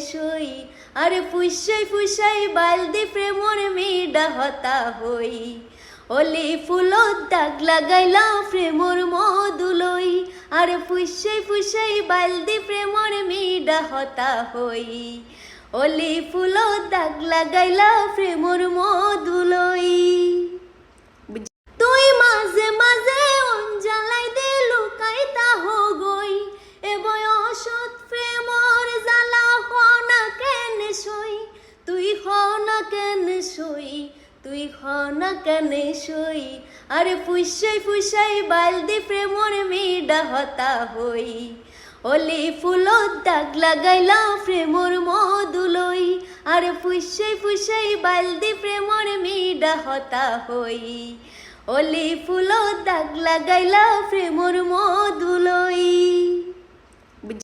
সই আরে ফুসাই ফুসাই বালদি প্রেমর মেডা হতা হই অলি ফুলত দাগ লাগাইলা প্রেমর মধুলই আরে ফুসাই ফুসাই বালদি প্রেমর মেডা হতা হই অলি ফুলত দাগ লাগাইলা প্রেমর মধুলই তুই মাঝে মাঝে অঞ্জালাই দে লুকাই তাহ গই এ বয়সত প্রেমর জ্বালা হনা কেন সই তুই হনা কেন সই তুই হনা কেন সই আরে ফুসাই ফুসাই বালদি প্রেমর মেডা হতা হই অলি ফুলত দাগ লাগাইলা প্রেমর মধুলই আরে ফুসাই ফুসাই বালদি প্রেমর মেডা হতা হই অলি ফুলত দাগ লাগাইলা প্রেমর মধু